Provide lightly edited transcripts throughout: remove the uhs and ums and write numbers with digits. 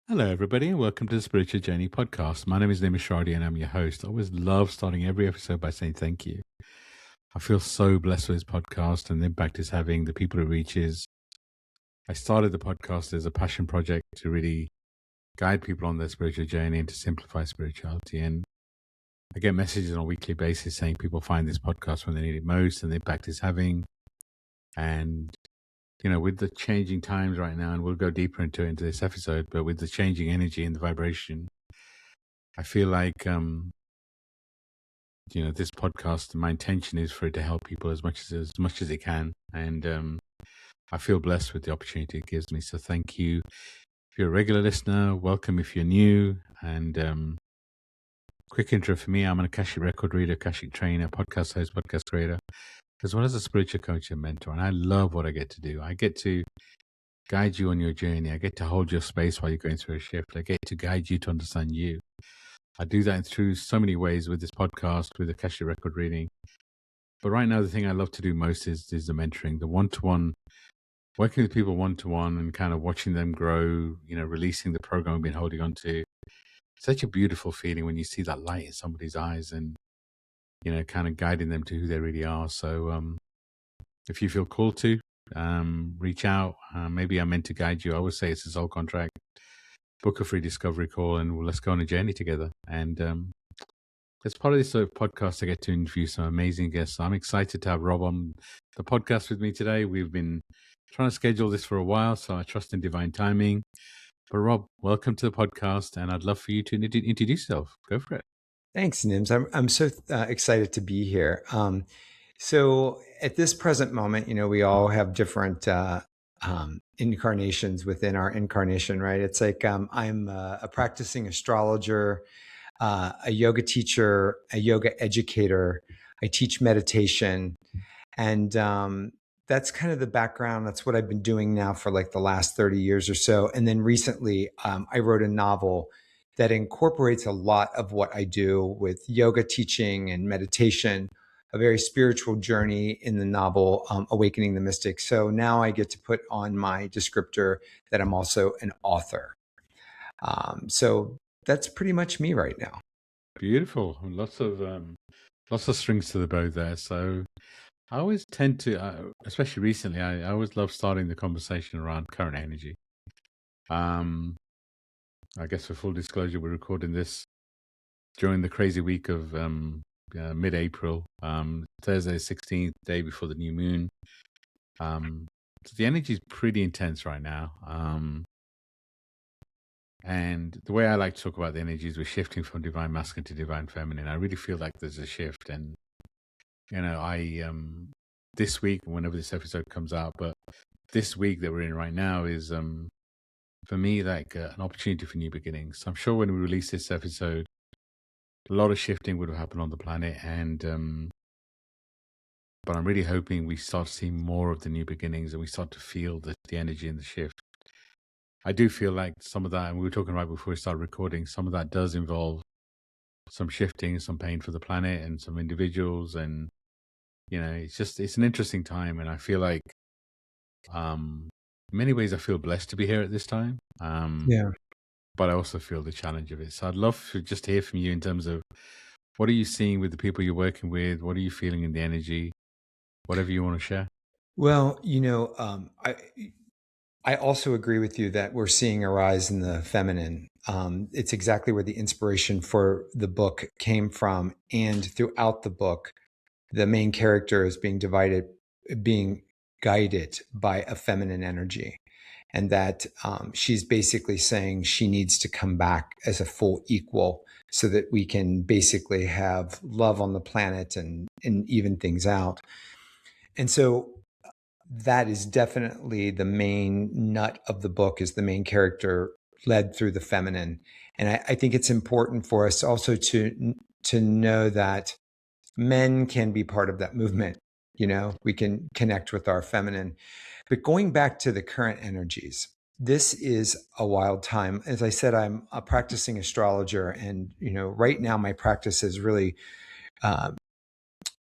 Hello, everybody, and welcome to the Spiritual Journey podcast. My name is Nimesh and I'm your host. I always love starting every episode by saying thank you. I feel so blessed with this podcast and the impact it's having, the people it reaches. I started the podcast as a passion project to really guide people on their spiritual journey and to simplify spirituality. And I get messages on a weekly basis saying people find this podcast when they need it most and the impact it's having. And with the changing times right now, and we'll go deeper into this episode, but with the changing energy and the vibration, I feel like this podcast, my intention is for it to help people as much as it can, and I feel blessed with the opportunity it gives me. So thank you. If you're a regular listener, welcome. If you're new, and quick intro for me: I'm an Akashic record reader, Akashic trainer, podcast host, podcast creator, as well as a spiritual coach and mentor. And I love what I get to do. I get to guide you on your journey. I get to hold your space while you're going through a shift. I get to guide you to understand you. I do that through so many ways with this podcast, with Akashic record reading. But right now, the thing I love to do most is the mentoring, the one-to-one, working with people one-to-one and kind of watching them grow, releasing the program I've been holding on to. Such a beautiful feeling when you see that light in somebody's eyes and, kind of guiding them to who they really are. So if you feel called to, reach out. Maybe I'm meant to guide you. I always say it's a soul contract. Book a free discovery call and let's go on a journey together. And as part of this podcast, I get to interview some amazing guests. I'm excited to have Rob on the podcast with me today. We've been trying to schedule this for a while, so I trust in divine timing. But Rob, welcome to the podcast, and I'd love for you to introduce yourself. Go for it. Thanks, Nims. I'm so excited to be here. So at this present moment, we all have different incarnations within our incarnation, right? It's like I'm a practicing astrologer, a yoga teacher, a yoga educator. I teach meditation, and that's kind of the background. That's what I've been doing now for like the last 30 years or so. And then recently, I wrote a novel that incorporates a lot of what I do with yoga teaching and meditation, a very spiritual journey in the novel, Awakening the Mystic. So now I get to put on my descriptor that I'm also an author. So that's pretty much me right now. Beautiful. Lots of strings to the bow there. So I always tend to, especially recently, I always love starting the conversation around current energy. I guess for full disclosure, we're recording this during the crazy week of mid-April, Thursday, 16th, day before the new moon. So the energy is pretty intense right now. And the way I like to talk about the energy is we're shifting from divine masculine to divine feminine. I really feel like there's a shift. And, I this week, whenever this episode comes out, but this week that we're in right now is for me like an opportunity for new beginnings. So I'm sure when we release this episode, a lot of shifting would have happened on the planet, and but I'm really hoping we start to see more of the new beginnings and we start to feel the energy and the shift. I do feel like some of that, and we were talking about before we started recording, some of that does involve some shifting, some pain for the planet and some individuals, and it's an interesting time, and I feel like in many ways I feel blessed to be here at this time. Yeah. But I also feel the challenge of it. So I'd love to just hear from you in terms of what are you seeing with the people you're working with? What are you feeling in the energy? Whatever you want to share. Well, I also agree with you that we're seeing a rise in the feminine. It's exactly where the inspiration for the book came from. And throughout the book, the main character is being guided by a feminine energy. And that she's basically saying she needs to come back as a full equal so that we can basically have love on the planet and even things out. And so that is definitely the main nut of the book, is the main character led through the feminine. And I think it's important for us also to know that men can be part of that movement. We can connect with our feminine. But going back to the current energies, this is a wild time. As I said, I'm a practicing astrologer, and right now my practice is really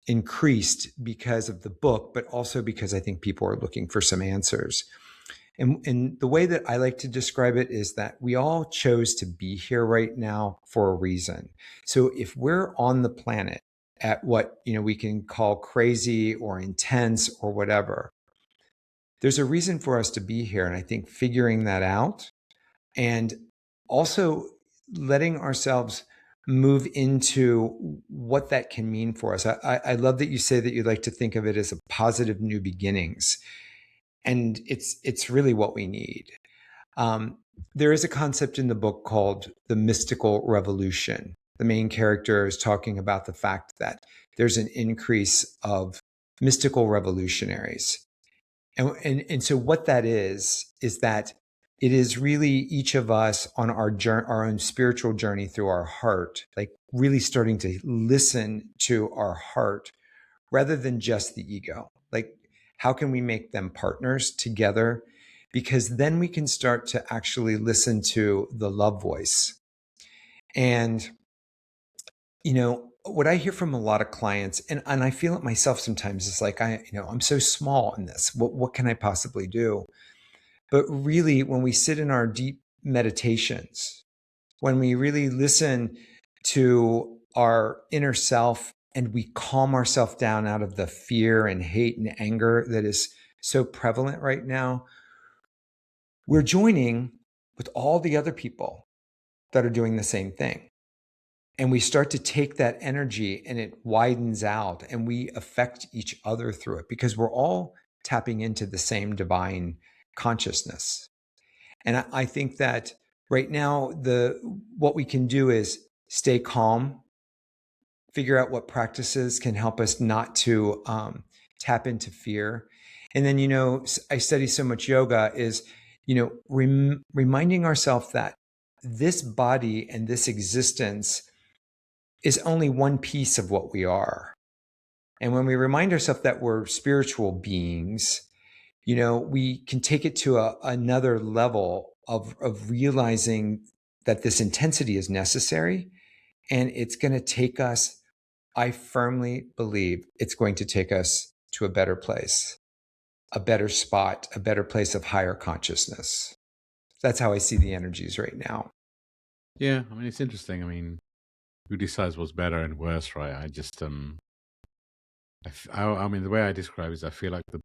increased because of the book, but also because I think people are looking for some answers. And the way that I like to describe it is that we all chose to be here right now for a reason. So if we're on the planet at what, we can call crazy or intense or whatever, there's a reason for us to be here. And I think figuring that out and also letting ourselves move into what that can mean for us. I love that you say that you like to think of it as a positive new beginnings. And it's really what we need. There is a concept in the book called the mystical revolution. The main character is talking about the fact that there's an increase of mystical revolutionaries. And so what that is that it is really each of us on our own spiritual journey through our heart, like really starting to listen to our heart rather than just the ego. Like, how can we make them partners together? Because then we can start to actually listen to the love voice. And, what I hear from a lot of clients, and I feel it myself sometimes, is like, I'm so small in this. What can I possibly do? But really, when we sit in our deep meditations, when we really listen to our inner self and we calm ourselves down out of the fear and hate and anger that is so prevalent right now, we're joining with all the other people that are doing the same thing. And we start to take that energy and it widens out and we affect each other through it because we're all tapping into the same divine consciousness. And I think that right now, what we can do is stay calm, figure out what practices can help us not to tap into fear. And then, I study so much yoga is, reminding ourselves that this body and this existence is only one piece of what we are. And when we remind ourselves that we're spiritual beings, we can take it to another level of realizing that this intensity is necessary. And it's going to take us, I firmly believe it's going to take us to a better place, a better spot, a better place of higher consciousness. That's how I see the energies right now. Yeah, I mean, it's interesting. I mean, who decides what's better and worse, right? I just, I mean, the way I describe it is I feel like the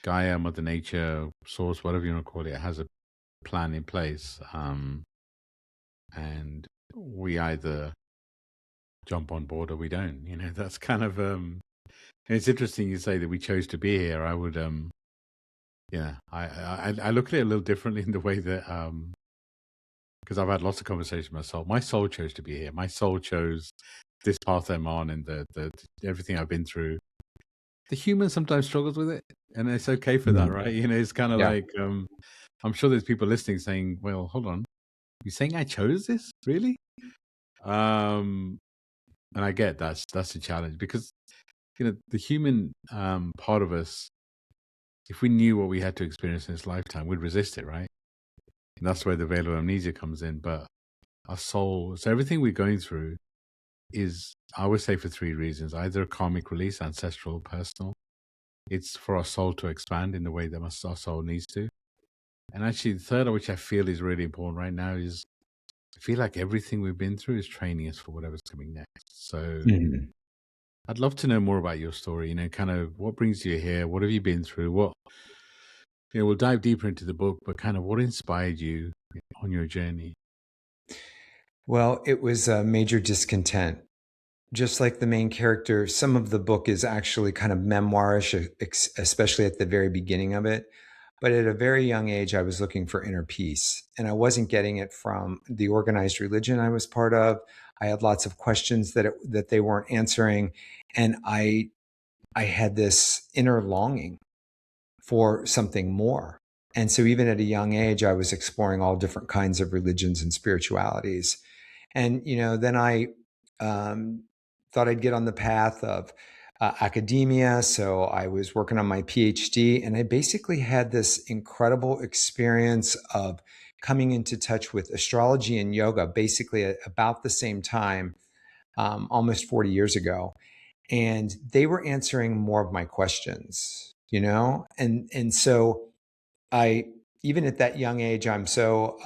Gaia, Mother Nature, Source, whatever you want to call it, has a plan in place. And we either jump on board or we don't. That's kind of, it's interesting you say that we chose to be here. I would, yeah, I look at it a little differently in the way that, because I've had lots of conversations with myself. My soul chose to be here. My soul chose this path I'm on and the everything I've been through. The human sometimes struggles with it, and it's okay for that, right? It's kind of like I'm sure there's people listening saying, "Well, hold on, you saying I chose this, really?" And I get that's a challenge because the human part of us, if we knew what we had to experience in this lifetime, we'd resist it, right? And that's where the veil of amnesia comes in. But our soul, so everything we're going through is, I would say, for three reasons: either karmic release, ancestral, personal. It's for our soul to expand in the way that our soul needs to. And actually, the third, which I feel is really important right now, is I feel like everything we've been through is training us for whatever's coming next. So I'd love to know more about your story, kind of what brings you here, what have you been through, what, we'll dive deeper into the book, but kind of what inspired you on your journey? Well, it was a major discontent. Just like the main character, some of the book is actually kind of memoirish, especially at the very beginning of it. But at a very young age, I was looking for inner peace, and I wasn't getting it from the organized religion I was part of. I had lots of questions that they weren't answering, and I had this inner longing for something more. And so even at a young age, I was exploring all different kinds of religions and spiritualities. And, then I thought I'd get on the path of academia. So I was working on my PhD, and I basically had this incredible experience of coming into touch with astrology and yoga, basically at about the same time, almost 40 years ago. And they were answering more of my questions, and so even at that young age, I'm so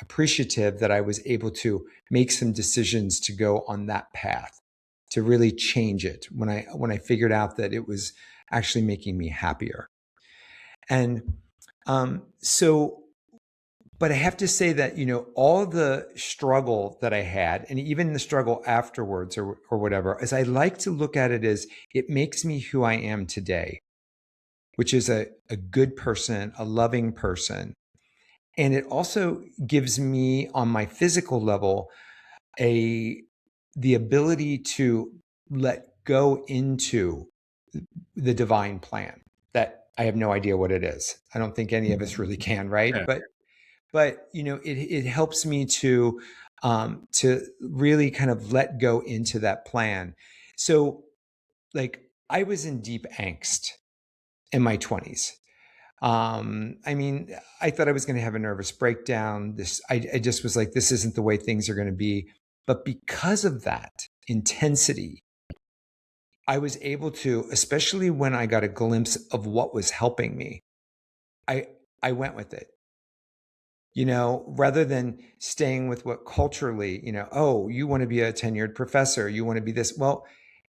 appreciative that I was able to make some decisions to go on that path, to really change it when I figured out that it was actually making me happier. And so, but I have to say that, all the struggle that I had, and even the struggle afterwards or whatever, as I like to look at it as it makes me who I am today, which is a good person, a loving person. And it also gives me on my physical level the ability to let go into the divine plan that I have no idea what it is. I don't think any of us really can, right? Yeah. But it helps me to really kind of let go into that plan. So like I was in deep angst in my 20s. I mean, I thought I was going to have a nervous breakdown. I just was like, this isn't the way things are going to be. But because of that intensity, I was able to, especially when I got a glimpse of what was helping me, I I went with it. Rather than staying with what culturally, oh, you want to be a tenured professor, you want to be this. Well,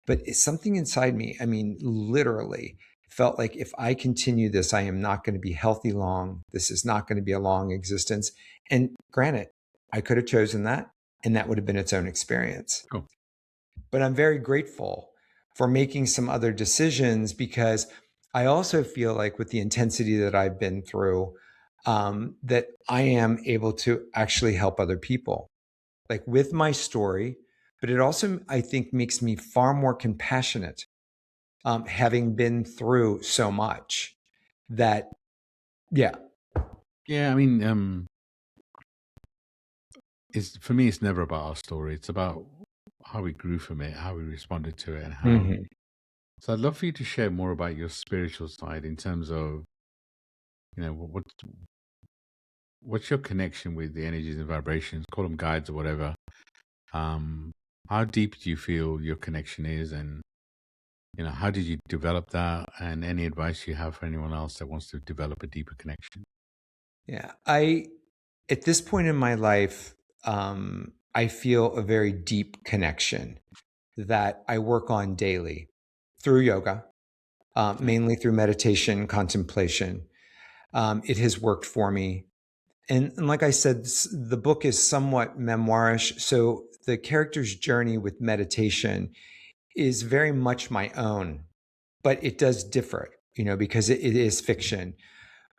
but it's something inside me, I mean, literally felt like if I continue this, I am not going to be healthy long. This is not going to be a long existence. And granted, I could have chosen that, and that would have been its own experience. Cool. But I'm very grateful for making some other decisions because I also feel like with the intensity that I've been through, that I am able to actually help other people, like with my story. But it also, I think, makes me far more compassionate, having been through so much that, yeah. Yeah, I mean, for me, it's never about our story. It's about how we grew from it, how we responded to it, and how. Mhm. So I'd love for you to share more about your spiritual side in terms of, what's your connection with the energies and vibrations, call them guides or whatever. Um, how deep do you feel your connection is, and how did you develop that? And any advice you have for anyone else that wants to develop a deeper connection? Yeah. At this point in my life, I feel a very deep connection that I work on daily through yoga, Yeah. mainly through meditation, contemplation. It has worked for me. And like I said, the book is somewhat memoirish. So the character's journey with meditation is very much my own, but it does differ, because it is fiction.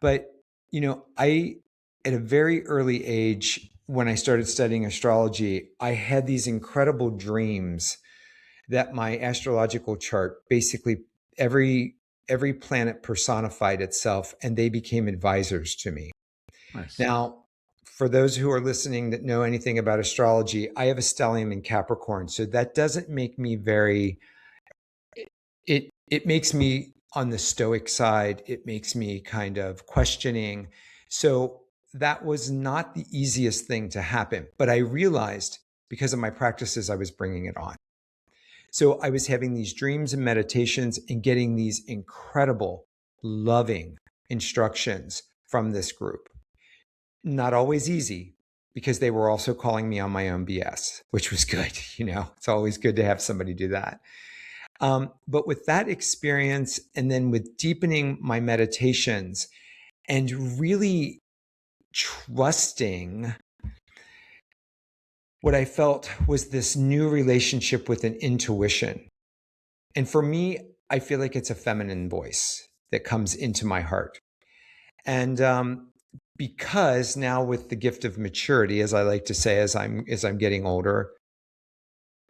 But, at a very early age, when I started studying astrology, I had these incredible dreams that my astrological chart basically every planet personified itself and they became advisors to me. Nice. Now, for those who are listening that know anything about astrology, I have a stellium in Capricorn, so that doesn't make me very it makes me on the stoic side. It makes me kind of questioning. So that was not the easiest thing to happen, but I realized because of my practices, I was bringing it on. So I was having these dreams and meditations and getting these incredible, loving instructions from this group. Not always easy because they were also calling me on my own BS, which was good. It's always good to have somebody do that. But with that experience, and then with deepening my meditations and really trusting, what I felt was this new relationship with an intuition. And for me, I feel like it's a feminine voice that comes into my heart. And because now with the gift of maturity, as I like to say, as I'm getting older,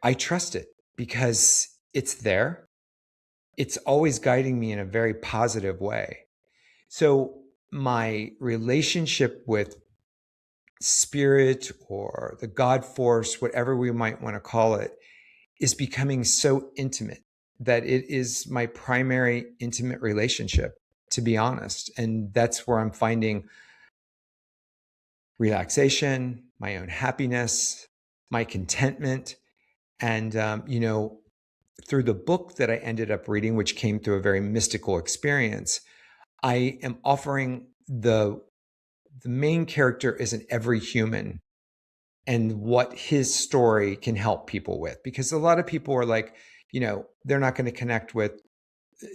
I trust it because it's there. It's always guiding me in a very positive way. So my relationship with spirit or the God force, whatever we might want to call it, is becoming so intimate that it is my primary intimate relationship, to be honest. And that's where I'm finding relaxation, my own happiness, my contentment. And, through the book that I ended up reading, which came through a very mystical experience, I am offering the main character is an every human and what his story can help people with. Because a lot of people are like, they're not going to connect with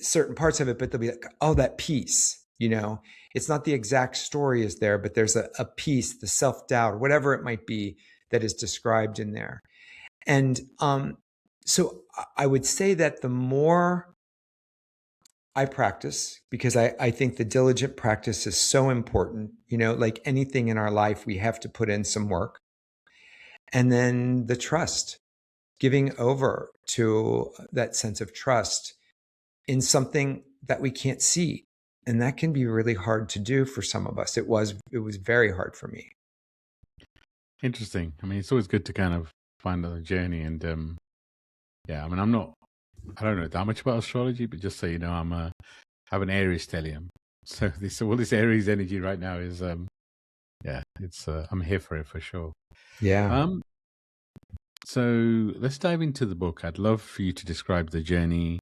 certain parts of it, but they'll be like, oh, that piece, it's not the exact story is there, but there's a piece, the self-doubt, whatever it might be that is described in there. And so I would say that the more I practice, because I think the diligent practice is so important, like anything in our life, we have to put in some work. And then the trust, giving over to that sense of trust in something that we can't see. And that can be really hard to do for some of us. It was very hard for me. Interesting. I mean, it's always good to kind of find a journey. And yeah, I mean, I don't know that much about astrology, but just so you know, I have an Aries stellium. So this Aries energy right now is, yeah, it's, I'm here for it for sure. Yeah. So let's dive into the book. I'd love for you to describe the journey,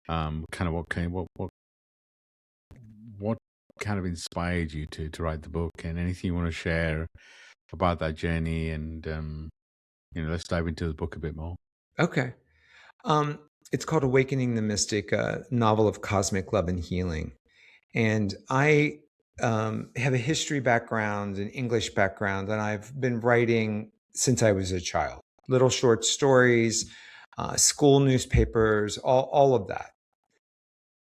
kind of what kind of inspired you to write the book, and anything you want to share about that journey, and let's dive into the book a bit more. Okay. It's called Awakening the Mystic, a novel of cosmic love and healing. And I have a history background, an English background, and I've been writing since I was a child. Little short stories, school newspapers, all of that.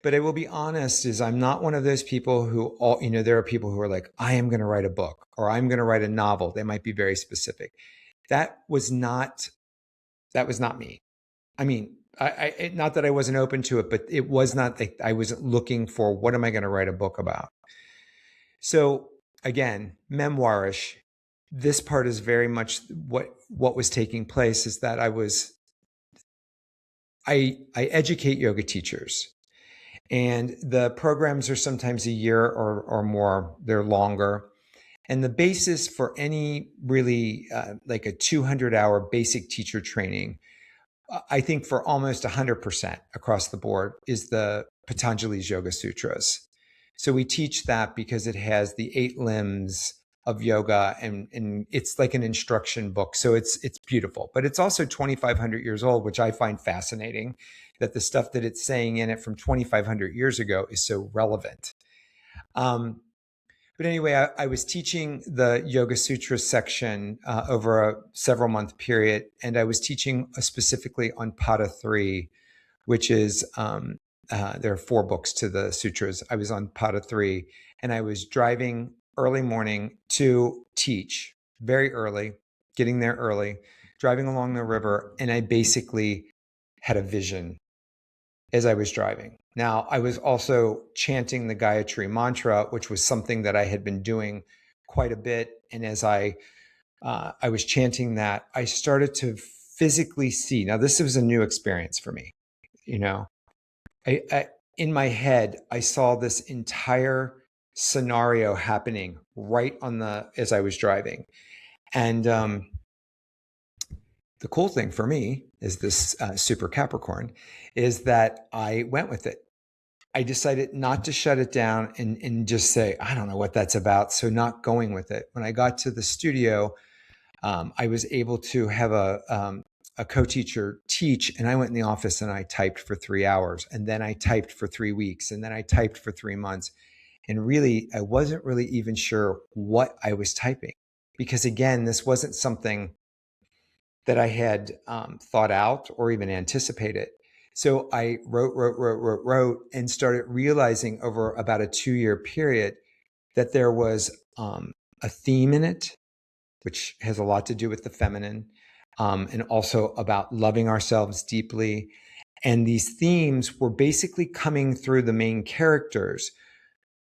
But I will be honest, is I'm not one of those people who there are people who are like, I am going to write a book or I'm going to write a novel. They might be very specific. That was not me. I mean, I not that I wasn't open to it, but it was not that I wasn't looking for what am I going to write a book about. So again, memoirish. This part is very much what was taking place is that I educate yoga teachers. And the programs are sometimes a year or more. They're longer. And the basis for any really like a 200-hour basic teacher training, I think for almost 100% across the board, is the Patanjali's Yoga Sutras. So we teach that because it has the 8 limbs of yoga and it's like an instruction book. So it's beautiful, but it's also 2,500 years old, which I find fascinating that the stuff that it's saying in it from 2,500 years ago is so relevant. But anyway, I was teaching the Yoga Sutra section over a several month period, and I was teaching specifically on Pada 3, which is, there are 4 books to the sutras. I was on Pada 3, and I was driving early morning to teach, very early, getting there early, driving along the river, and I basically had a vision as I was driving. Now, I was also chanting the Gayatri mantra, which was something that I had been doing quite a bit. And as I was chanting that, I started to physically see. Now, this was a new experience for me. In my head, I saw this entire scenario happening right as I was driving. And the cool thing for me is this super Capricorn is that I went with it. I decided not to shut it down and just say, I don't know what that's about. So not going with it. When I got to the studio, I was able to have a co-teacher teach, and I went in the office and I typed for 3 hours, and then I typed for 3 weeks, and then I typed for 3 months. And really, I wasn't really even sure what I was typing because again, this wasn't something that I had thought out or even anticipated. So I wrote, and started realizing over about a 2-year period that there was a theme in it, which has a lot to do with the feminine, and also about loving ourselves deeply. And these themes were basically coming through the main characters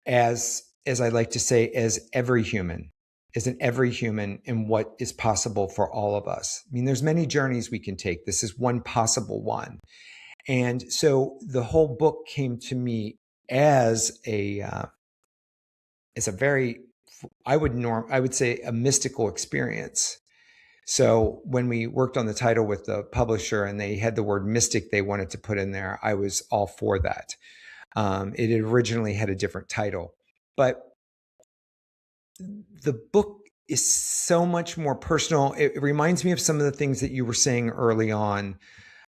as I like to say, as every human. Is an every human and what is possible for all of us. I mean, there's many journeys we can take. This is one possible one. And so the whole book came to me as a very, I would say a mystical experience. So when we worked on the title with the publisher and they had the word mystic they wanted to put in there, I was all for that. It originally had a different title. But the book is so much more personal. It reminds me of some of the things that you were saying early on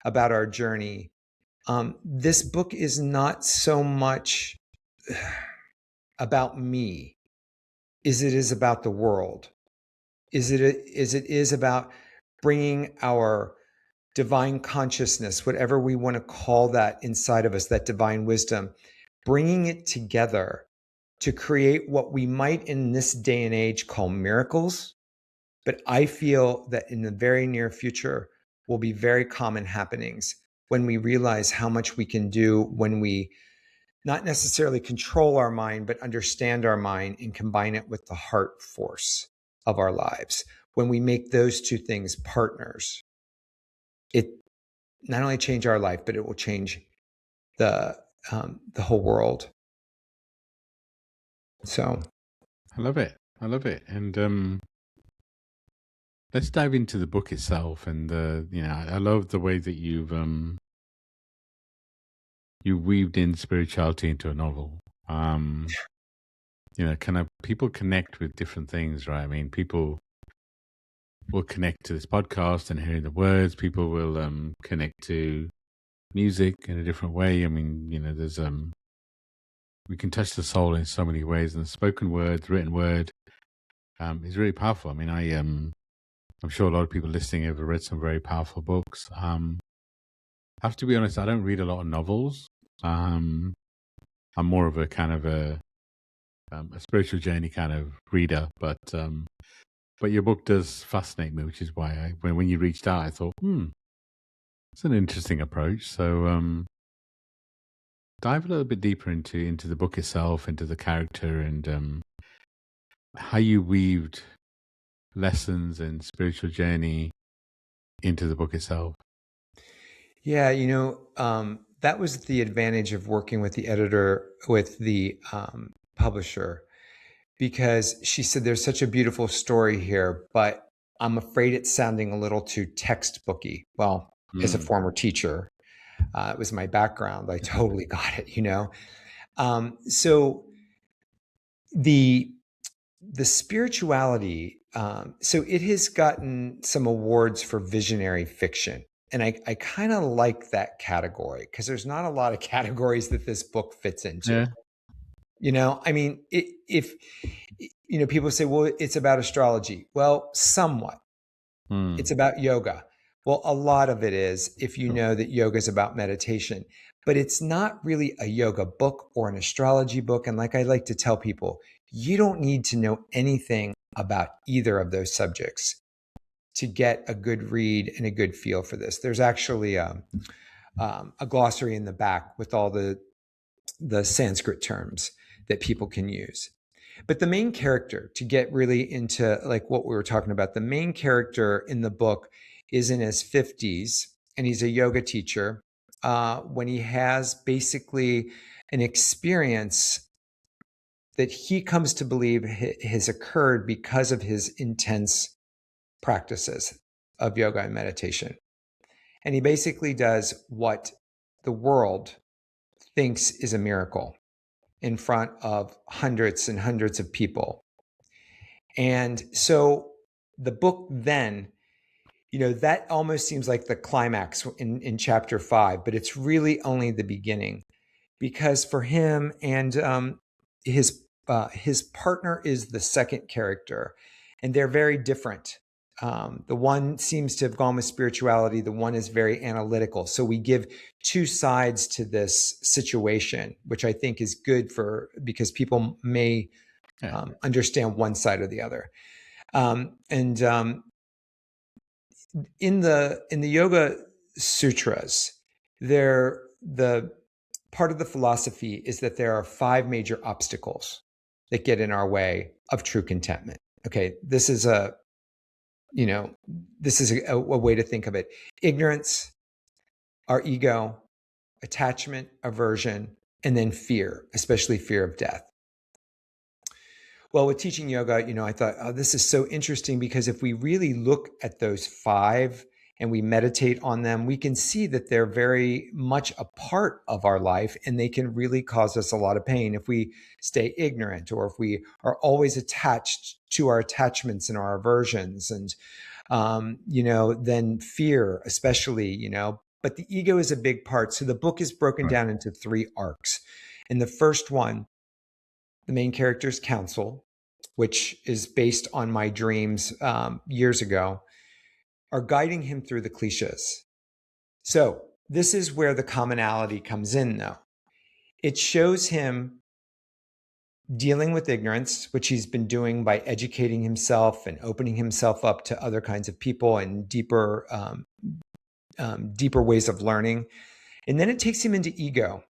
about our journey. This book is not so much about me as it is about the world, as it is about bringing our divine consciousness, whatever we want to call that inside of us, that divine wisdom, bringing it together to create what we might in this day and age call miracles. But I feel that in the very near future will be very common happenings when we realize how much we can do when we not necessarily control our mind, but understand our mind and combine it with the heart force of our lives. When we make those two things partners, it not only change our life, but it will change the whole world. So I love it. I love it. And let's dive into the book itself. And I love the way that you weaved in spirituality into a novel. Kind of people connect with different things, right? I mean, people will connect to this podcast and hearing the words. People will connect to music in a different way. I mean, there's we can touch the soul in so many ways, and the spoken word, the written word, is really powerful. I mean, I'm sure a lot of people listening have read some very powerful books. I have to be honest, I don't read a lot of novels. I'm more of a kind of a spiritual journey kind of reader, but your book does fascinate me, which is why when you reached out, I thought, it's an interesting approach. So dive a little bit deeper into the book itself, into the character, and how you weaved lessons and spiritual journey into the book itself. yeah, that was the advantage of working with the editor, with the publisher, because she said there's such a beautiful story here, but I'm afraid it's sounding a little too textbooky. Well, as a former teacher, it was my background. I totally got it, So the spirituality, so it has gotten some awards for visionary fiction. And I kind of like that category because there's not a lot of categories that this book fits into. Yeah. I mean, if people say, well, it's about astrology. Well, somewhat. It's about yoga. Well, a lot of it is, if you know that yoga is about meditation, but it's not really a yoga book or an astrology book. And like I like to tell people, you don't need to know anything about either of those subjects to get a good read and a good feel for this. There's actually a glossary in the back with all the Sanskrit terms that people can use. But the main character, to get really into like what we were talking about, the main character in the book is in his 50s, and he's a yoga teacher. When he has basically an experience that he comes to believe has occurred because of his intense practices of yoga and meditation. And he basically does what the world thinks is a miracle in front of hundreds and hundreds of people. And so the book then, that almost seems like the climax in chapter 5, but it's really only the beginning, because for him and his partner is the second character, and they're very different. The one seems to have gone with spirituality. The one is very analytical. So we give two sides to this situation, which I think is good because people may understand one side or the other. In the Yoga Sutras, the part of the philosophy is that there are 5 major obstacles that get in our way of true contentment. Okay, this is a way to think of it. Ignorance, our ego, attachment, aversion, and then fear, especially fear of death. Well, with teaching yoga, I thought, oh, this is so interesting, because if we really look at those 5 and we meditate on them, we can see that they're very much a part of our life, and they can really cause us a lot of pain if we stay ignorant, or if we are always attached to our attachments and our aversions. And then fear, especially, but the ego is a big part. So the book is broken Right. down into 3 arcs. In the first one, the main character's counsel, which is based on my dreams years ago, are guiding him through the cliches. So this is where the commonality comes in, though. It shows him dealing with ignorance, which he's been doing by educating himself and opening himself up to other kinds of people and deeper ways of learning. And then it takes him into ego.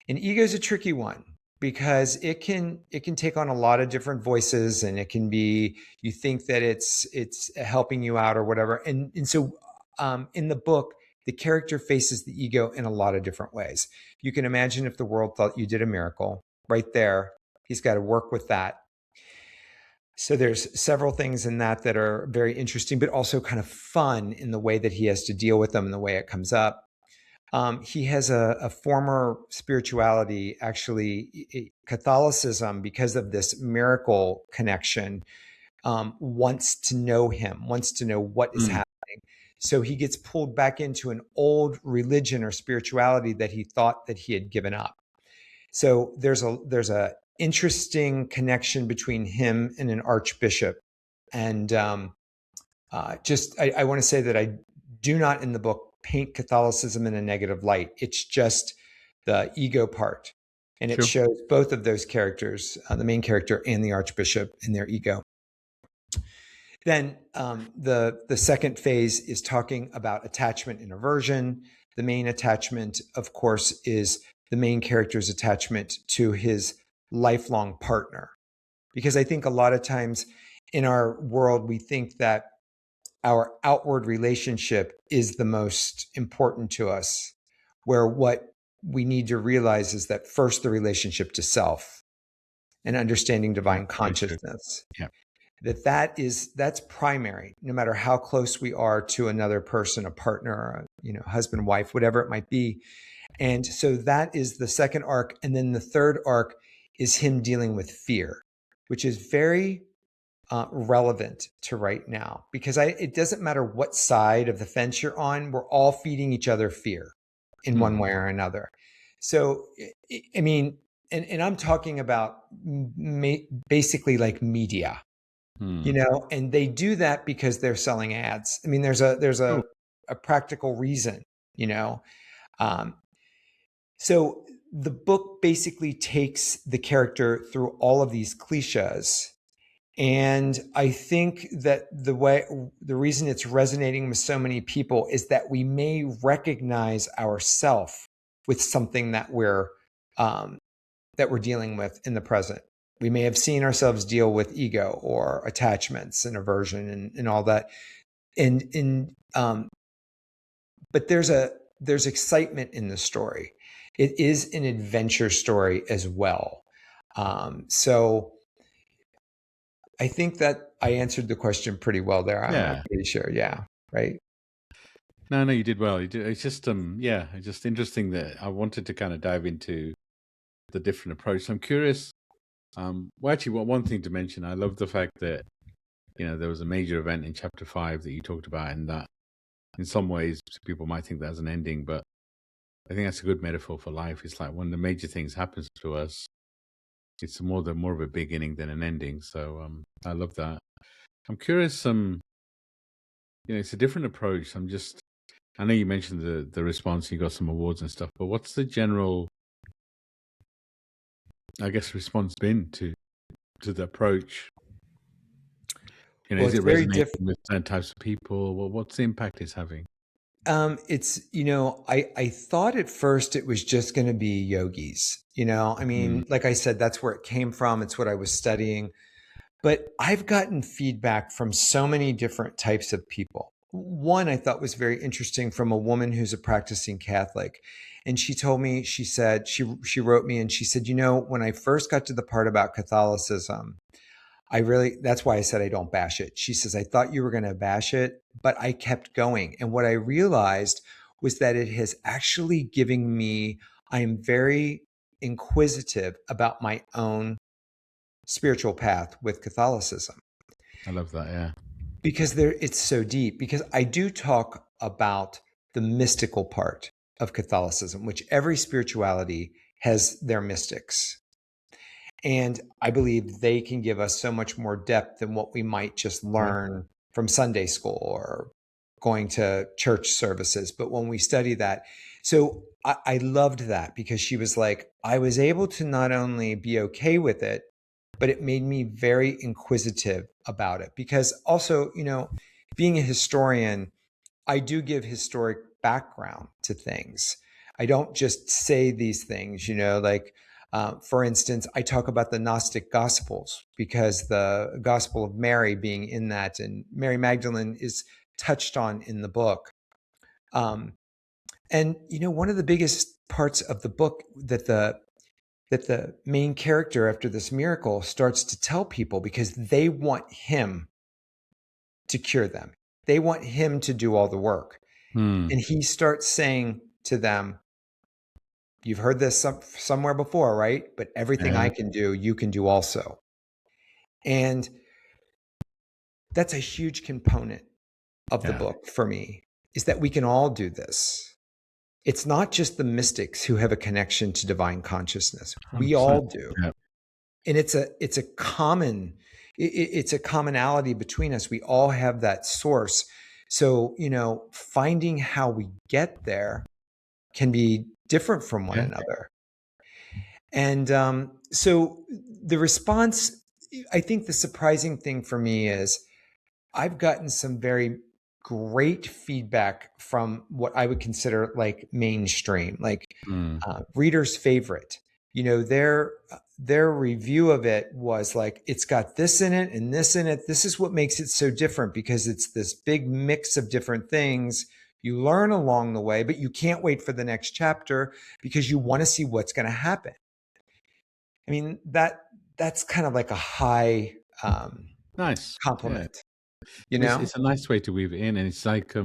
And ego is a tricky one, because it can take on a lot of different voices, and it can be, you think that it's helping you out or whatever. And so in the book, the character faces the ego in a lot of different ways. You can imagine if the world thought you did a miracle, right there, he's got to work with that. So there's several things in that are very interesting, but also kind of fun in the way that he has to deal with them and the way it comes up. He has a former spirituality, actually Catholicism, because of this miracle connection, wants to know him, wants to know what is happening. So he gets pulled back into an old religion or spirituality that he thought that he had given up. So there's a interesting connection between him and an archbishop. And I want to say that I do not in the book paint Catholicism in a negative light. It's just the ego part. And it shows both of those characters, the main character and the archbishop, in their ego. Then the second phase is talking about attachment and aversion. The main attachment, of course, is the main character's attachment to his lifelong partner. Because I think a lot of times in our world, we think that our outward relationship is the most important to us, where what we need to realize is that first, the relationship to self and understanding divine consciousness. Yeah. That's primary, no matter how close we are to another person, a partner, husband, wife, whatever it might be. And so that is the second arc. And then the third arc is him dealing with fear, which is very relevant to right now, because it doesn't matter what side of the fence you're on, we're all feeding each other fear in one way or another. So, I mean, and I'm talking about basically like media, and they do that because they're selling ads. I mean, there's a practical reason, so the book basically takes the character through all of these cliches. And I think that the reason it's resonating with so many people is that we may recognize ourselves with something that we're dealing with in the present. We may have seen ourselves deal with ego or attachments and aversion and all that. But there's excitement in the story. It is an adventure story as well. So I think that I answered the question pretty well there. I'm pretty sure. Yeah. Right. No, you did well. You did. It's just, it's just interesting that I wanted to kind of dive into the different approach. So I'm curious. One thing to mention, I love the fact that, there was a major event in chapter 5 that you talked about, and that in some ways people might think that's an ending, but I think that's a good metaphor for life. It's like when the major things happens to us, it's more of a beginning than an ending. So I love that. I'm curious. It's a different approach. I know you mentioned the response. You got some awards and stuff, but what's the general, I guess, response been to the approach? Is it resonating with certain types of people? Well, what's the impact it's having? It's, I thought at first it was just going to be yogis, I mean, like I said, that's where it came from. It's what I was studying, but I've gotten feedback from so many different types of people. One I thought was very interesting, from a woman who's a practicing Catholic. And she told me, she said, she wrote me and she said, when I first got to the part about Catholicism, that's why I said I don't bash it. She says, I thought you were going to bash it, but I kept going. And what I realized was that it has actually given me, I am very inquisitive about my own spiritual path with Catholicism I love that. Yeah. because it's so deep. Because I do talk about the mystical part of Catholicism, which every spirituality has their mystics. And I believe they can give us so much more depth than what we might just Yeah. learn from Sunday school or going to church services. But when we study that, so I loved that because she was like, I was able to not only be okay with it, but it made me very inquisitive about it. Because also, being a historian, I do give historic background to things. I don't just say these things, like, for instance, I talk about the Gnostic Gospels because the Gospel of Mary being in that, and Mary Magdalene is touched on in the book. And one of the biggest parts of the book that the main character after this miracle starts to tell people because they want him to cure them. They want him to do all the work. Hmm. And he starts saying to them, you've heard this somewhere before, right? But everything Yeah. I can do, you can do also. And that's a huge component of the Yeah. book for me, is that we can all do this. It's not just the mystics who have a connection to divine consciousness. We 100%. all do. Yeah. And it's a commonality between us. We all have that source. So, finding how we get there can be different from one Yeah. another. And so the response, I think the surprising thing for me is I've gotten some very great feedback from what I would consider like mainstream, like Hmm. readers' favorite. Their review of it was like, it's got this in it and this in it. This is what makes it so different because it's this big mix of different things. You learn along the way, but you can't wait for the next chapter because you want to see what's going to happen. I mean, that's kind of like a high Nice. Yeah. compliment, It's a nice way to weave it in, and it's like I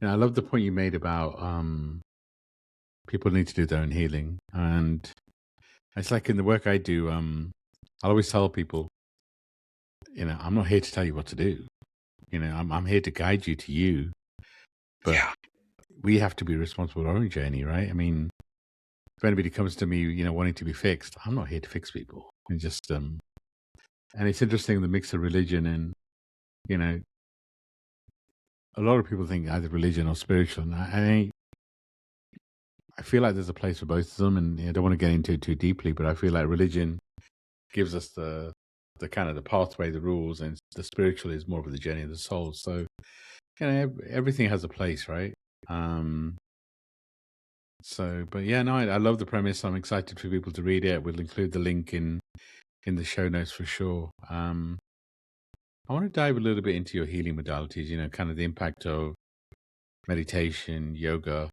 love the point you made about people need to do their own healing, and it's like in the work I do. I always tell people, I'm not here to tell you what to do. I'm here to guide you to you, but Yeah. we have to be responsible for our own journey, right? I mean, if anybody comes to me, wanting to be fixed, I'm not here to fix people. And just and it's interesting the mix of religion and a lot of people think either religion or spiritual. And I feel like there's a place for both of them, and I don't want to get into it too deeply, but I feel like religion gives us the kind of the pathway, the rules, and the spiritual is more of the journey of the soul. So everything has a place, right? But yeah, no, I love the premise. I'm excited for people to read it. We'll include the link in the show notes for sure. I want to dive a little bit into your healing modalities. Kind of the impact of meditation, yoga,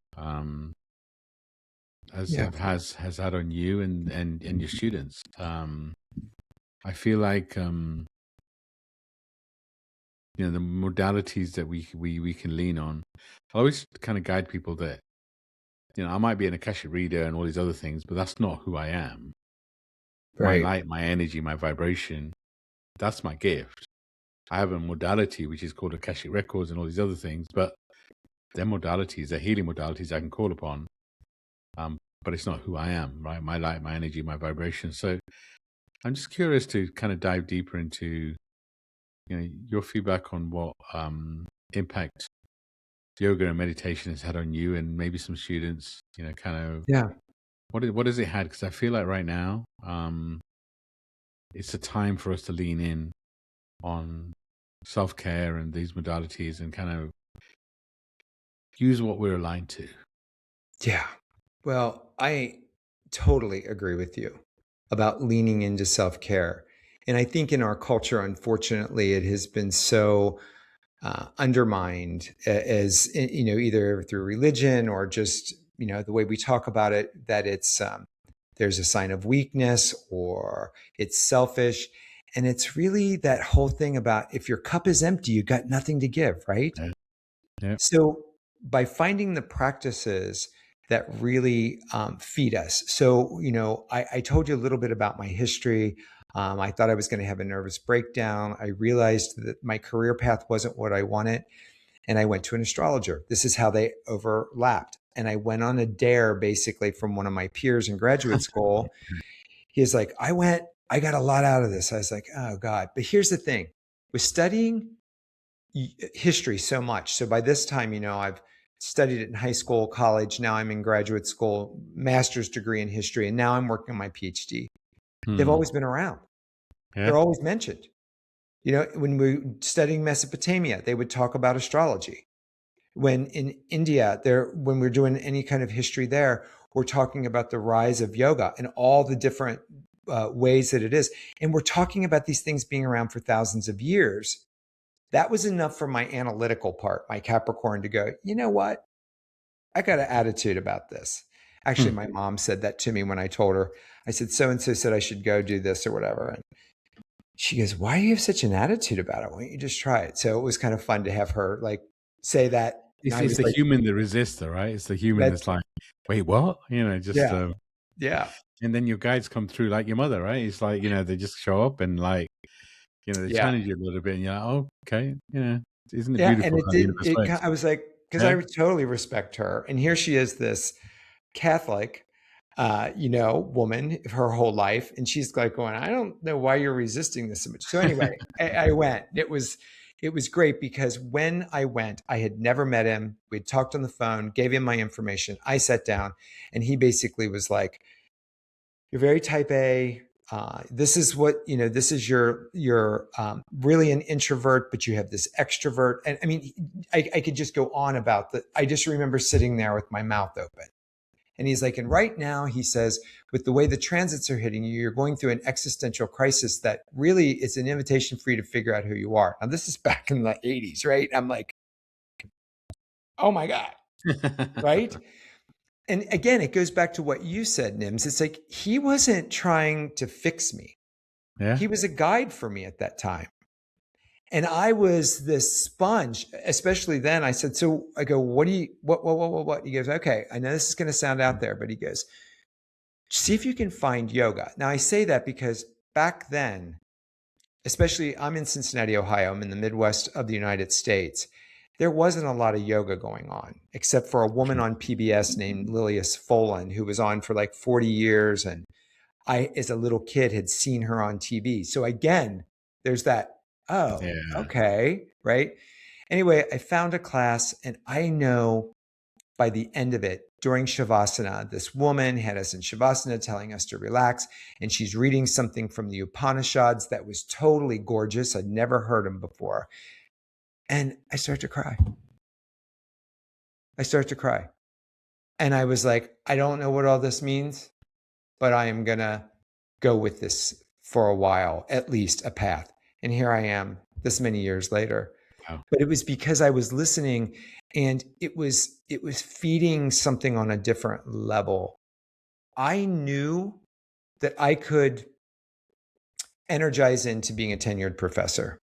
as Yeah. it has had on you and your students. I feel like the modalities that we can lean on. I always kind of guide people that I might be an Akashic reader and all these other things, but that's not who I am. My Right. light, my energy, my vibration, that's my gift. I have a modality which is called Akashic Records and all these other things, but they're modalities, they're healing modalities I can call upon. But it's not who I am, right? My light, my energy, my vibration. So I'm just curious to kind of dive deeper into, your feedback on what impact yoga and meditation has had on you and maybe some students, kind of Yeah. what has it had? Because I feel like right now, it's a time for us to lean in on self-care and these modalities and kind of use what we're aligned to. Yeah. Well, I totally agree with you about leaning into self-care. And I think in our culture, unfortunately, it has been so undermined as, either through religion or just, the way we talk about it, that it's there's a sign of weakness or it's selfish. And it's really that whole thing about if your cup is empty, you got nothing to give, right? Yeah. Yeah. So by finding the practices that really feed us. So, I told you a little bit about my history. I thought I was going to have a nervous breakdown. I realized that my career path wasn't what I wanted. And I went to an astrologer. This is how they overlapped. And I went on a dare basically from one of my peers in graduate school. He's like, I got a lot out of this. I was like, oh God. But here's the thing, with studying history so much. So by this time, I've studied it in high school, college. Now I'm in graduate school, master's degree in history. And now I'm working on my PhD. They've always been around. Yeah. They're always mentioned. When we were studying Mesopotamia, they would talk about astrology. When in India, when we're doing any kind of history there, we're talking about the rise of yoga and all the different ways that it is. And we're talking about these things being around for thousands of years. That was enough for my analytical part, my Capricorn, to go, you know what? I got an attitude about this. Actually, my mom said that to me when I told her. I said, so-and-so said I should go do this or whatever. And she goes, why do you have such an attitude about it? Why don't you just try it? So it was kind of fun to have her say that. It's the human, the resistor, right? It's the human that's like, wait, what? Yeah. Yeah. And then your guides come through like your mother, right? It's like, they just show up and they challenge you a little bit and you're like, oh, okay. Isn't it beautiful? And I was like, because I totally respect her. And here she is, this Catholic, woman her whole life. And she's like going, I don't know why you're resisting this so much. So anyway, I went. It was great because when I went, I had never met him. We'd talked on the phone, gave him my information. I sat down and he basically was like, you're very type A. This is what, this is you're really an introvert, but you have this extrovert. And I mean, I could just go on about that. I just remember sitting there with my mouth open. And he's like, and right now, he says, with the way the transits are hitting you, you're going through an existential crisis that really is an invitation for you to figure out who you are. Now, this is back in the 80s, right? I'm like, oh my God, right? And again, it goes back to what you said, Nims. It's like, he wasn't trying to fix me. Yeah. He was a guide for me at that time. And I was this sponge, especially then. I said, so I go, what? He goes, okay, I know this is going to sound out there, but he goes, see if you can find yoga. Now I say that because back then, especially I'm in Cincinnati, Ohio, I'm in the Midwest of the United States. There wasn't a lot of yoga going on, except for a woman on PBS named Lilias Folan, who was on for like 40 years. And I, as a little kid, had seen her on TV. So again, there's that, oh, yeah. Okay, right? Anyway, I found a class, and I know by the end of it, during Shavasana, this woman had us in Shavasana telling us to relax, and she's reading something from the Upanishads that was totally gorgeous. I'd never heard them before. And I start to cry. And I was like, I don't know what all this means, but I am going to go with this for a while, at least a path. And here I am this many years later. Wow. But it was because I was listening, and it was feeding something on a different level. I knew that I could energize into being a tenured professor.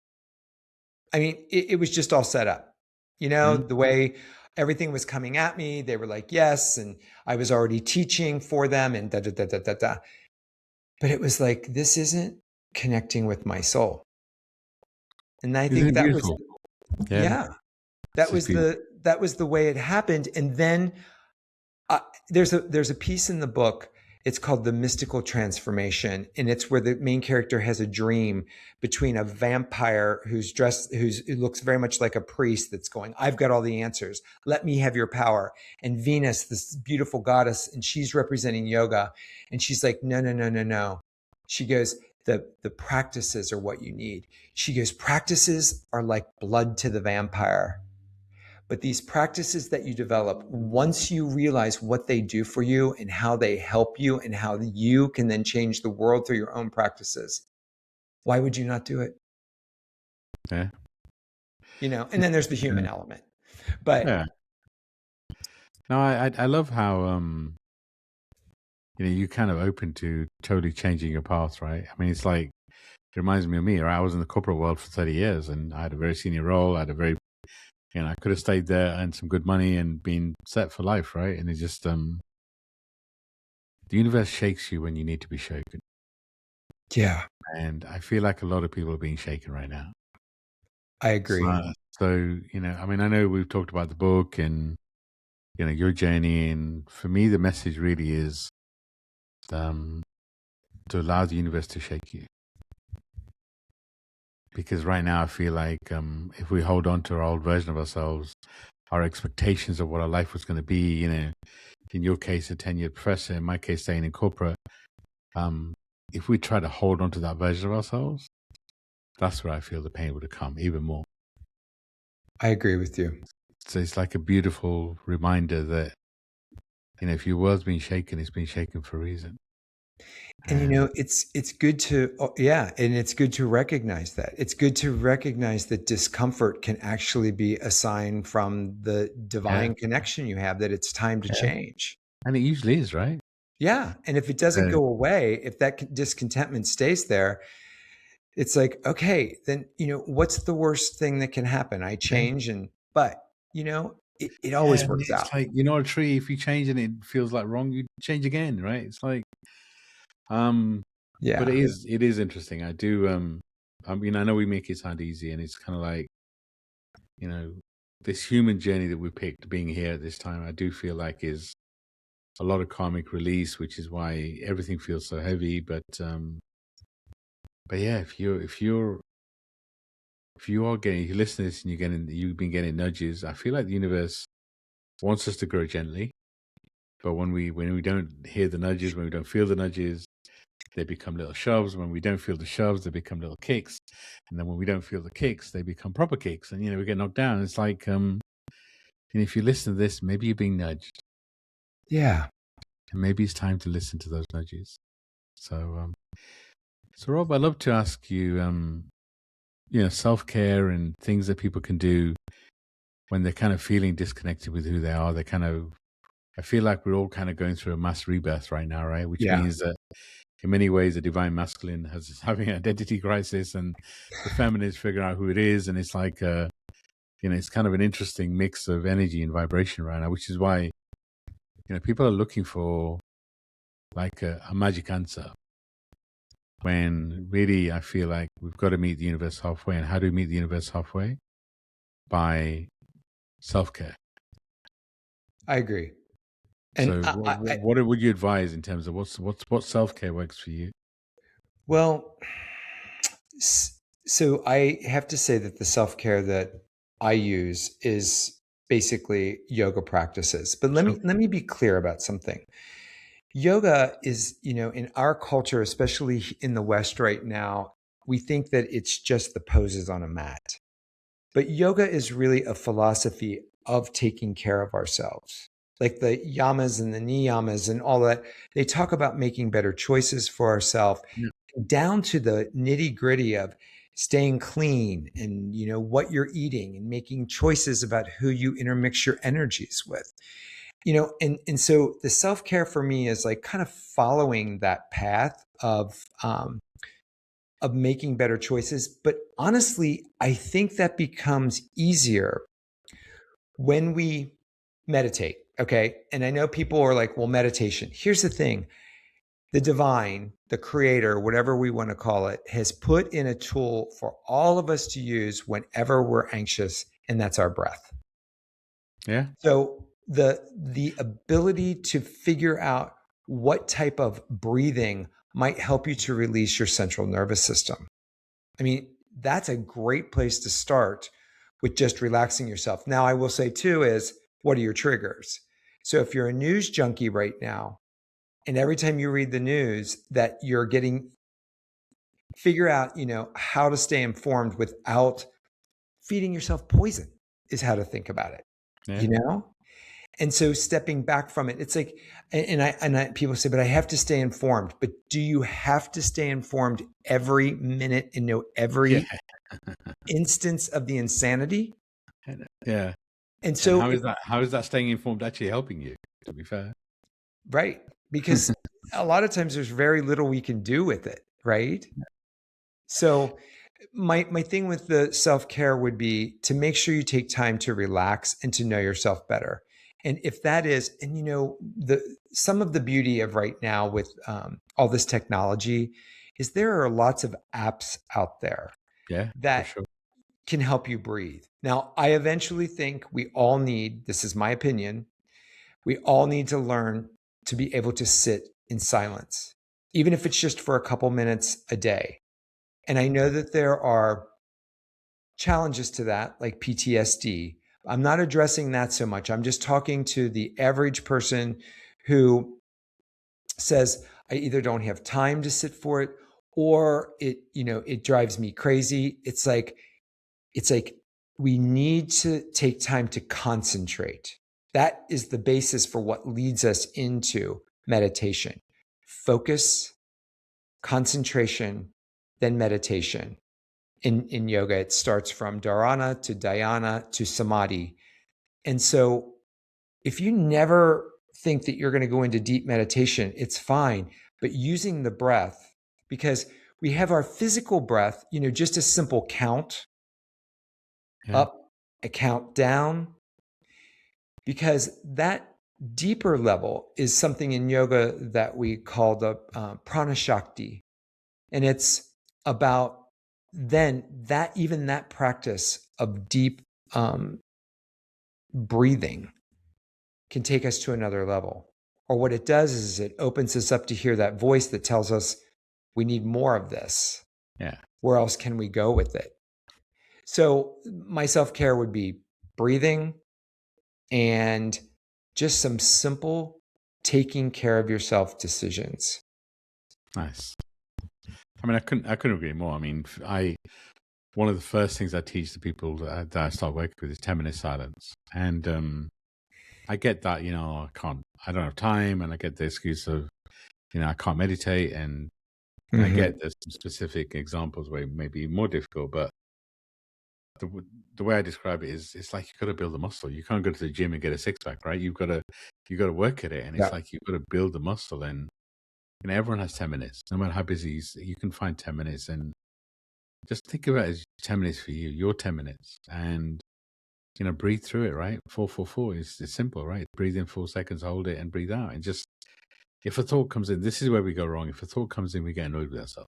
I mean, it was just all set up, the way everything was coming at me. They were like, yes. And I was already teaching for them and da, da, da, da, da, da. But it was like, this isn't connecting with my soul. And I think that was, that was the way it happened. And then there's a piece in the book. It's called The Mystical Transformation. And it's where the main character has a dream between a vampire who looks very much like a priest that's going, I've got all the answers. Let me have your power. And Venus, this beautiful goddess, and she's representing yoga. And she's like, no. She goes, the practices are what you need. She goes, practices are like blood to the vampire. But these practices that you develop, once you realize what they do for you and how they help you and how you can then change the world through your own practices, why would you not do it? Yeah. And then there's the human element. But yeah. No, I love how you're kind of open to totally changing your path, right? I mean, it's like It reminds me of me. Right? I was in the corporate world for 30 years, and I had a very senior role. I had a very, I could have stayed there, earned some good money, and been set for life, right? And it just, the universe shakes you when you need to be shaken. Yeah, And I feel like a lot of people are being shaken right now. I agree. So, I mean, I know we've talked about the book and, your journey. And for me, the message really is um, to allow the universe to shake you. Because right now I feel like if we hold on to our old version of ourselves, our expectations of what our life was going to be, in your case, a tenured professor, in my case, staying in corporate, if we try to hold on to that version of ourselves, that's where I feel the pain would come even more. I agree with you. So it's like a beautiful reminder that, if your world's been shaken, it's been shaken for a reason. And it's good to and it's good to recognize that. It's good to recognize that discomfort can actually be a sign from the divine connection you have that it's time to change. And it usually is, right? Yeah, and if it doesn't go away, if that discontentment stays there, it's like, okay, then what's the worst thing that can happen? I change, but it always And works it's out. like, a tree, if you change and it feels like wrong, you change again, right? It's like, but Yeah, it is interesting. I do, I mean, I know we make it sound easy, and it's kind of like, this human journey that we picked being here at this time, I do feel like is a lot of karmic release, which is why everything feels so heavy. But yeah, if you listen to this and you've been getting nudges, I feel like the universe wants us to grow gently. But when we don't hear the nudges, when we don't feel the nudges, they become little shoves. When we don't feel the shoves, they become little kicks. And then when we don't feel the kicks, they become proper kicks. And we get knocked down. It's like if you listen to this, maybe you're being nudged. yeah. And maybe it's time to listen to those nudges. So Rob, I'd love to ask you, self-care and things that people can do when they're kind of feeling disconnected with who they are. I feel like we're all kind of going through a mass rebirth right now, right? Which Yeah. means that in many ways, the divine masculine is having an identity crisis, and the feminine is figuring out who it is. And it's like, it's kind of an interesting mix of energy and vibration right now, which is why, people are looking for like a magic answer. When really, I feel like we've got to meet the universe halfway. And how do we meet the universe halfway? By self-care. I agree. And So, what would you advise in terms of what self-care works for you? well, so I have to say that the self-care that I use is basically yoga practices. But let Sure. me be clear about something. Yoga is, in our culture, especially in the West right now, we think that it's just the poses on a mat. But yoga is really a philosophy of taking care of ourselves. Like the yamas and the niyamas and all that, they talk about making better choices for ourselves, Yeah. down to the nitty gritty of staying clean and what you're eating and making choices about who you intermix your energies with. And so the self-care for me is like kind of following that path of making better choices. But honestly, I think that becomes easier when we meditate. Okay. And I know people are like, well, meditation. Here's the thing: the divine, the creator, whatever we want to call it, has put in a tool for all of us to use whenever we're anxious, and that's our breath. Yeah. So the ability to figure out what type of breathing might help you to release your central nervous system. I mean, that's a great place to start with just relaxing yourself. Now, I will say too is, what are your triggers? So if you're a news junkie right now, and every time you read the news that you're getting, figure out, how to stay informed without feeding yourself poison is how to think about it, Yeah. you know? And so stepping back from it, it's like, and people say, but I have to stay informed. But do you have to stay informed every minute and know every instance of the insanity? Yeah. And And so, how is that staying informed actually helping you, to be fair? right, because a lot of times there's very little we can do with it, right? So my thing with the self-care would be to make sure you take time to relax and to know yourself better. And if that is, and the some of the beauty of right now with all this technology is there are lots of apps out there Yeah, for that sure. can help you breathe. Now, I eventually think we all need, this is my opinion, we all need to learn to be able to sit in silence, even if it's just for a couple minutes a day. And I know that there are challenges to that, like PTSD. I'm not addressing that so much. I'm just talking to the average person who says, I either don't have time to sit for it or it drives me crazy. It's like we need to take time to concentrate. That is the basis for what leads us into meditation. Focus, concentration, then meditation. In yoga, it starts from dharana to dhyana to samadhi. And so if you never think that you're going to go into deep meditation, it's fine. But using the breath, because we have our physical breath, just a simple count Yeah, up, a count down, because that deeper level is something in yoga that we call the prana shakti. And it's about then that even that practice of deep breathing can take us to another level. Or what it does is it opens us up to hear that voice that tells us we need more of this. yeah. Where else can we go with it? So my self-care would be breathing and just some simple taking care of yourself decisions. Nice. I mean, I couldn't agree more. I mean, one of the first things I teach the people that I start working with is 10 minute silence, and I get that I don't have time, and I get the excuse of I can't meditate, and I Mm-hmm. get there's some specific examples where it may be more difficult, but the way I describe it is it's like you've got to build a muscle. You can't go to the gym and get a six pack, right? You've got to work at it, and it's Yeah. like you've got to build the muscle. And everyone has 10 minutes, no matter how busy you can find 10 minutes, and just think about it as 10 minutes for you, your 10 minutes, and breathe through it, right? 4 4 4 it's simple, right? Breathe in 4 seconds, hold it, and breathe out, and just if a thought comes in, this is where we go wrong. If a thought comes in, we get annoyed with ourselves.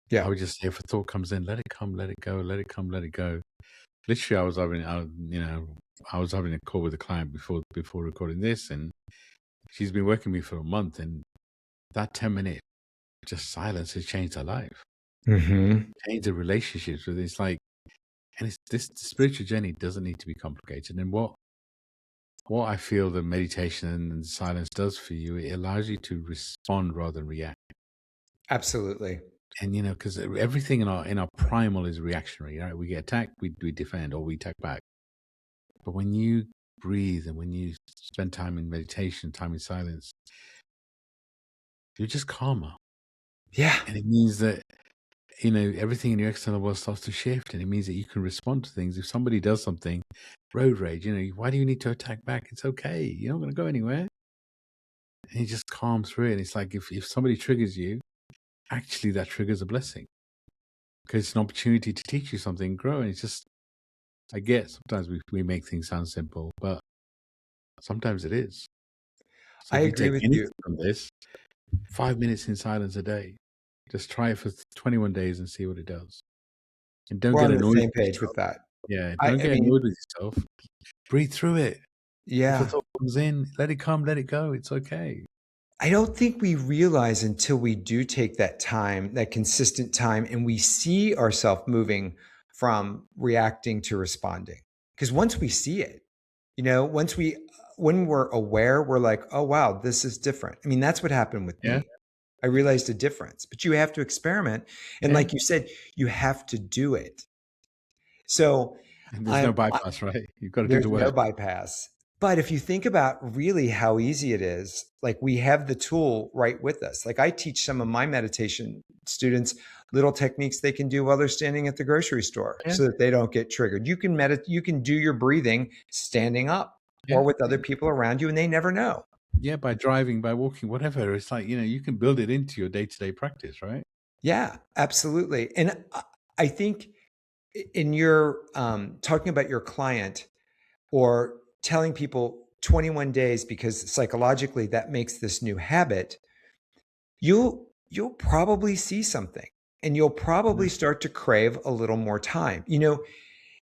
I Yeah. would just say, if a thought comes in, let it come, let it go, let it come, let it go. Literally, I was having a call with a client before recording this, and she's been working with me for a month, and that 10 minute just silence has changed her life, Mm-hmm. changed the relationships with. It's like, and it's this the spiritual journey doesn't need to be complicated. And what I feel the meditation and silence does for you, it allows you to respond rather than react. Absolutely. And because everything in our primal is reactionary, right? We get attacked, we defend, or we attack back. But when you breathe and when you spend time in meditation, time in silence, you're just calmer. Yeah. And it means that, everything in your external world starts to shift. And it means that you can respond to things. If somebody does something, road rage, why do you need to attack back? It's okay. You're not going to go anywhere. And you just calm through it. And it's like if somebody triggers you, actually that triggers a blessing. Because it's an opportunity to teach you something, grow. And it's just, I get sometimes we make things sound simple, but sometimes it is. So I if you agree take with anything you. from this, 5 minutes in silence a day, just try it for 21 days and see what it does. And don't We're get on the annoyed same with page with yourself. that. Yeah, I, don't I get mean, annoyed with yourself. Breathe through it. If a yeah. thought comes in, let it come, let it go. It's okay. I don't think we realize until we do take that time, that consistent time, and we see ourselves moving from reacting to responding. Because once we see it, when we're aware, we're like, oh, wow, this is different. I mean, that's what happened with Yeah, me. I realized a difference, but you have to experiment. And yeah. like you said, you have to do it. So And there's no I'm, bypass, right? You've got to do there's the no work. bypass. But if you think about really how easy it is, like we have the tool right with us. Like I teach some of my meditation students little techniques they can do while they're standing at the grocery store Yeah, so that they don't get triggered. You can you can do your breathing standing up yeah. or with other people around you and they never know. Yeah, by driving, by walking, whatever. It's like, you can build it into your day-to-day practice, right? Yeah, absolutely. And I think in your talking about your client or telling people 21 days because psychologically that makes this new habit, you'll probably see something and you'll Yeah. probably start to crave a little more time.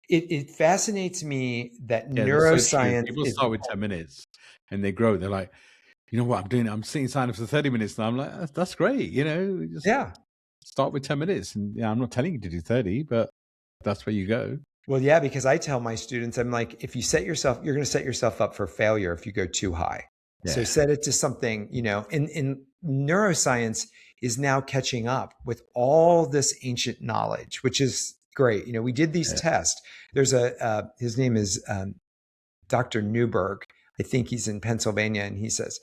It fascinates me that Yeah, that's so true. neuroscience People is, start with 10 minutes and they grow. They're like, you know what I'm doing? I'm sitting silent for 30 minutes now. I'm like, that's great. Just yeah. start with 10 minutes. And yeah, I'm not telling you to do 30, but that's where you go. Well, yeah, because I tell my students, I'm like, if you set yourself, you're going to set yourself up for failure if you go too high. So Yeah. set it to something, in neuroscience is now catching up with all this ancient knowledge, which is great. We did these Yeah. tests. There's his name is Dr. Newberg. I think he's in Pennsylvania. And he says,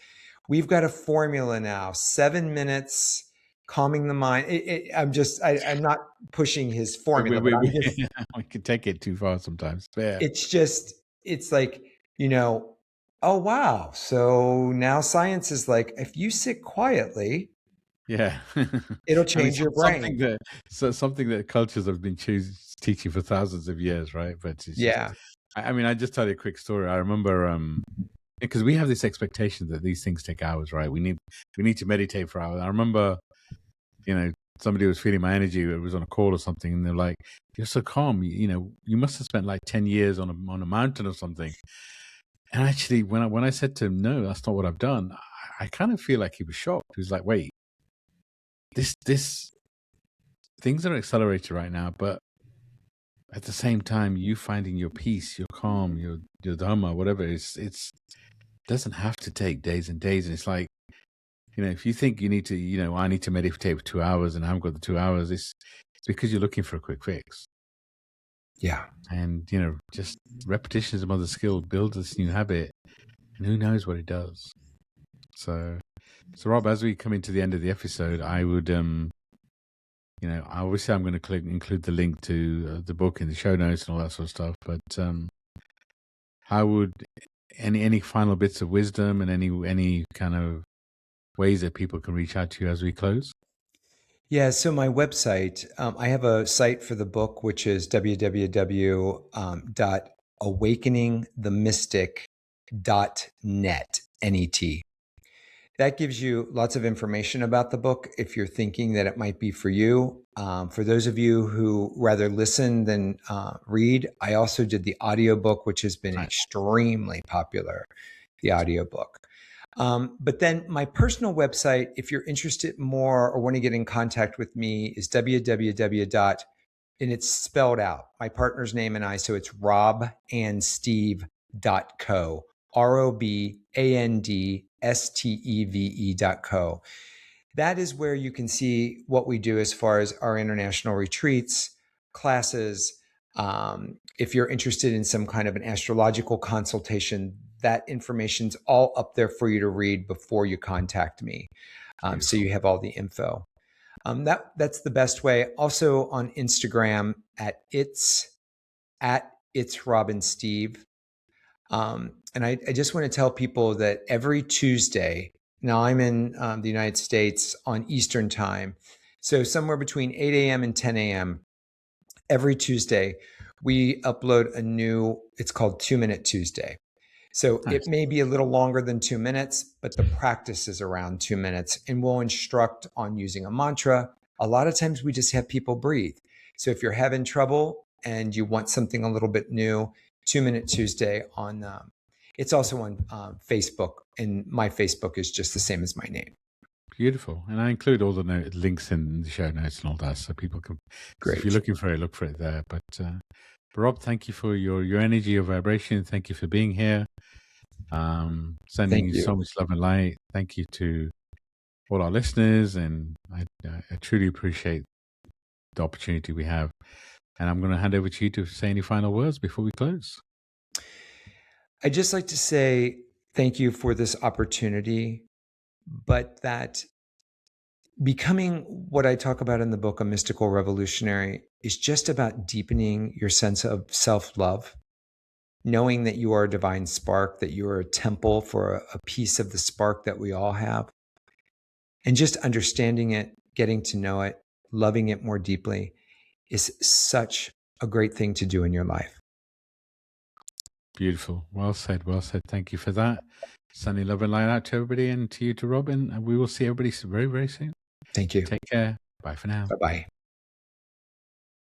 we've got a formula now, 7 minutes, calming the mind. I'm not pushing his formula, but I'm just, We can take it too far sometimes. But yeah. it's like, oh, wow. So now science is like, if you sit quietly, Yeah. it'll I mean, change your something brain. that cultures have been teaching for thousands of years, right? But it's just, Yeah. I mean, I just tell you a quick story. I remember, because we have this expectation that these things take hours, right? We need to meditate for hours. I remember, somebody was feeling my energy. It was on a call or something, and they're like, "You're so calm. You must have spent like 10 years on a mountain or something." And actually, when I said to him, "No, that's not what I've done," I kind of feel like he was shocked. He was like, "Wait, this things are accelerated right now, but at the same time, you finding your peace, your calm, your dharma, whatever, it's doesn't have to take days and days." And it's like, if you think you need to, I need to meditate for 2 hours and I haven't got the 2 hours, it's because you're looking for a quick fix. Yeah. And, just repetition is a mother's skill, build this new habit, and who knows what it does. So Rob, as we come into the end of the episode, I would, obviously I'm going to include the link to the book in the show notes and all that sort of stuff. But how would any final bits of wisdom and any kind of ways that people can reach out to you as we close? Yeah. So my website, I have a site for the book, which is www.awakeningthemystic.net, N-E-T. That gives you lots of information about the book if you're thinking that it might be for you. For those of you who rather listen than read, I also did the audiobook, which has been Nice. extremely popular, the audiobook. But then my personal website, if you're interested more or want to get in contact with me, is www. And it's spelled out, my partner's name and I. So it's robandsteve.co, ROBANDSTEVE.co. That is where you can see what we do as far as our international retreats, classes. If you're interested in some kind of an astrological consultation, that information's all up there for you to read before you contact me. So you have all the info. That's the best way. Also on Instagram at it's Robin Steve. And I just want to tell people that every Tuesday, now I'm in the United States on Eastern time, so somewhere between 8 a.m. and 10 a.m. every Tuesday, we upload it's called 2-Minute Tuesday. So Nice. it may be a little longer than 2 minutes, but the practice is around 2 minutes, and we'll instruct on using a mantra. A lot of times we just have people breathe. So if you're having trouble and you want something a little bit new, 2-Minute Tuesday on, it's also on Facebook, and my Facebook is just the same as my name. Beautiful. And I include all the links in the show notes and all that, so people can, Great. if you're looking for it, look for it there. But Rob, thank you for your energy, your vibration. Thank you for being here. Sending you so much love and light. Thank you to all our listeners, and I truly appreciate the opportunity we have. And I'm going to hand over to you to say any final words before we close. I'd just like to say thank you for this opportunity, but that becoming what I talk about in the book, A Mystical Revolutionary, is just about deepening your sense of self-love, knowing that you are a divine spark, that you are a temple for a piece of the spark that we all have, and just understanding it, getting to know it, loving it more deeply is such a great thing to do in your life. Beautiful. Well said. Well said. Thank you for that. Sunny love and light out to everybody, and to you, to Robin. And we will see everybody very, very soon. Thank you. Take care. Bye for now. Bye-bye.